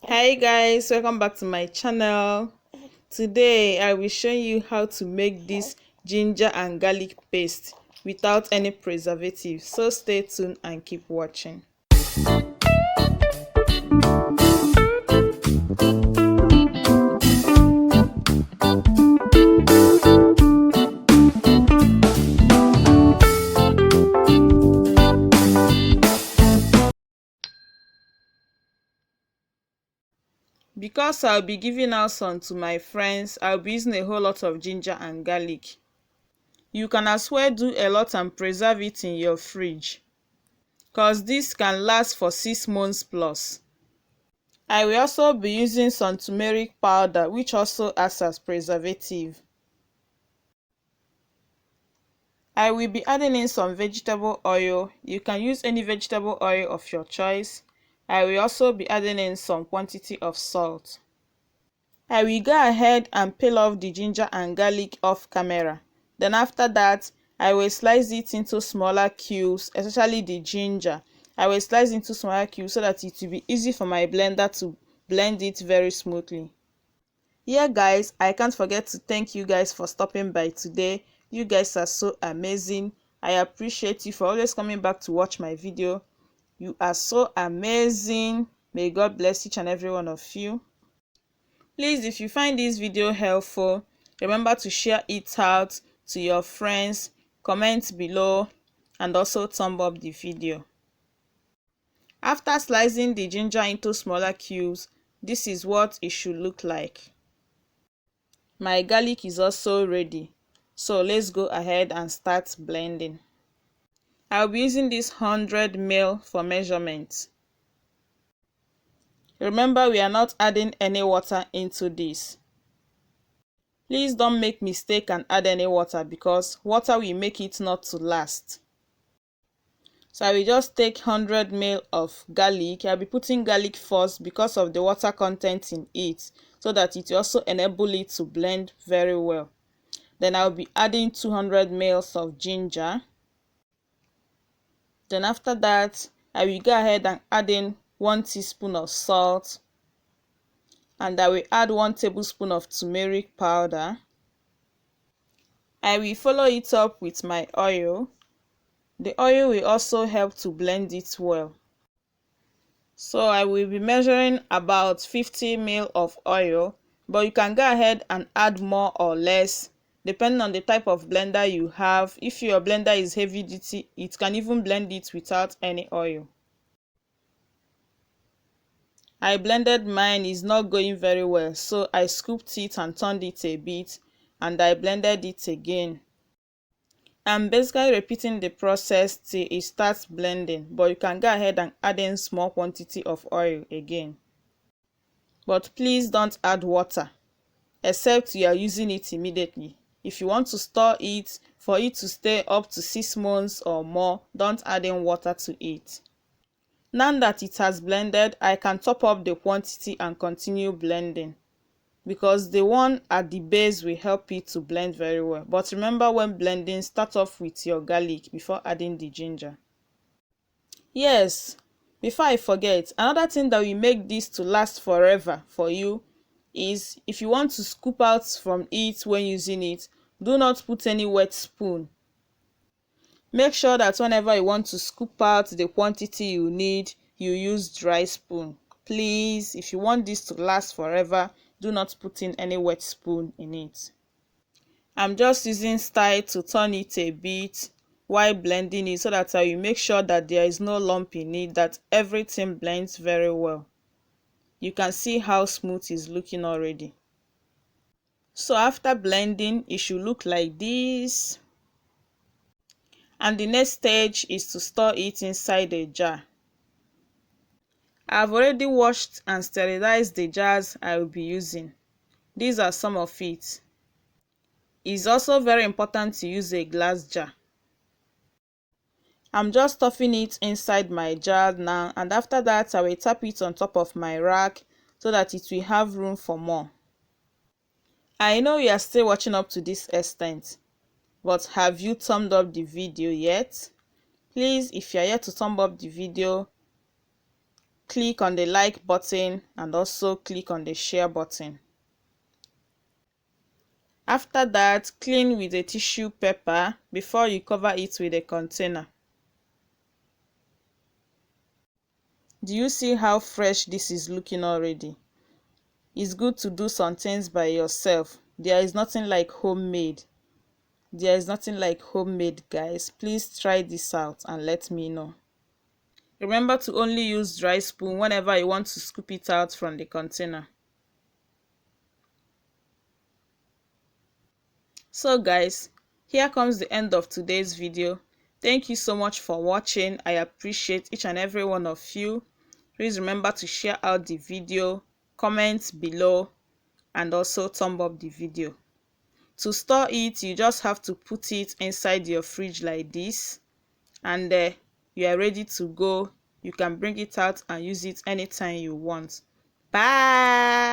Hi guys, welcome back to my channel. Today I will show you how to make this ginger and garlic paste without any preservative, so stay tuned and keep watching. Because I'll be giving out some to my friends, I'll be using a whole lot of ginger and garlic. You can as well do a lot and preserve it in your fridge, cause this can last for 6 months plus. I will also be using some turmeric powder, which also acts as preservative. I will be adding in some vegetable oil. You can use any vegetable oil of your choice. I will also be adding in some quantity of salt. I will go ahead and peel off the ginger and garlic off camera. Then after that, I will slice it into smaller cubes, especially the ginger. I will slice into smaller cubes so that it will be easy for my blender to blend it very smoothly. Yeah guys, I can't forget to thank you guys for stopping by today. You guys are so amazing. I appreciate you for always coming back to watch my video. You are so amazing. May God bless each and every one of you. Please, if you find this video helpful, remember to share it out to your friends, comment below, and also thumb up the video. After slicing the ginger into smaller cubes, this is what it should look like. My garlic is also ready, so let's go ahead and start blending. I'll be using this 100 ml for measurement. Remember, we are not adding any water into this. Please don't make mistake and add any water, because water will make it not to last. So I will just take 100 ml of garlic. I'll be putting garlic first because of the water content in it, so that it will also enable it to blend very well. Then I'll be adding 200 ml of ginger. Then after that, I will go ahead and add in 1 teaspoon of salt. And I will add 1 tablespoon of turmeric powder. I will follow it up with my oil. The oil will also help to blend it well. So I will be measuring about 50 ml of oil, but you can go ahead and add more or less depending on the type of blender you have. If your blender is heavy duty, it can even blend it without any oil. I blended mine, is not going very well, so I scooped it and turned it a bit, and I blended it again. I'm basically repeating the process till it starts blending, but you can go ahead and add in small quantity of oil again. But please don't add water, except you are using it immediately. If you want to store it for it to stay up to 6 months or more, don't add in water to it. Now that it has blended, I can top up the quantity and continue blending, because the one at the base will help it to blend very well. But remember, when blending, start off with your garlic before adding the ginger. Yes, before I forget, another thing that will make this to last forever for you is, if you want to scoop out from it when using it, do not put any wet spoon. Make sure that whenever you want to scoop out the quantity you need, you use dry spoon. Please, if you want this to last forever, do not put in any wet spoon in it. I'm just using style to turn it a bit while blending it, so that I will make sure that there is no lump in it, that everything blends very well. You can see how smooth it's looking already. So after blending, it should look like this. And the next stage is to store it inside a jar. I've already washed and sterilized the jars I will be using. These are some of it. It's also very important to use a glass jar. I'm just stuffing it inside my jar now, and after that I will tap it on top of my rack so that it will have room for more. I know you are still watching up to this extent, but have you thumbed up the video yet? Please, if you are yet to thumb up the video, click on the like button and also click on the share button. After that, clean with a tissue paper before you cover it with a container. Do you see how fresh this is looking already? It's good to do some things by yourself. There is nothing like homemade. There is nothing like homemade, guys. Please try this out and let me know. Remember to only use dry spoon whenever you want to scoop it out from the container. So guys, here comes the end of today's video. Thank you so much for watching. I appreciate each and every one of you. Please remember to share out the video, comment below, and also thumb up the video. To store it, you just have to put it inside your fridge like this, and you are ready to go. You can bring it out and use it anytime you want. Bye.